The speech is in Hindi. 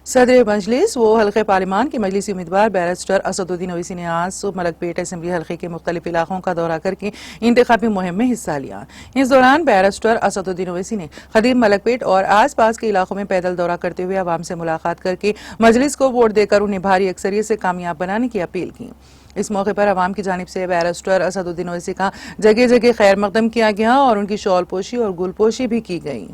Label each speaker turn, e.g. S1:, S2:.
S1: सदर मजलिस वो हल्के पार्लिमान के मजलिसी उम्मीदवार बैरिस्टर असदुद्दीन ओवैसी ने आज सुबह मलकपेट असम्बली हल्के के मुख्तलिफ इलाकों का दौरा करके इंतखाबी मुहिम में हिस्सा लिया। इस दौरान बैरिस्टर असदुद्दीन ओवैसी ने खदीम मलकपेट और आस पास के इलाकों में पैदल दौरा करते हुए आवाम से मुलाकात करके मजलिस को वोट देकर उन्हें भारी अक्सरियत से कामयाब बनाने की अपील की। इस मौके पर अवाम की जानिब से बैरिस्टर असदुद्दीन ओवैसी का जगह जगह खैर मकदम किया गया और उनकी शॉल पोशी और गुलपोशी भी की गई।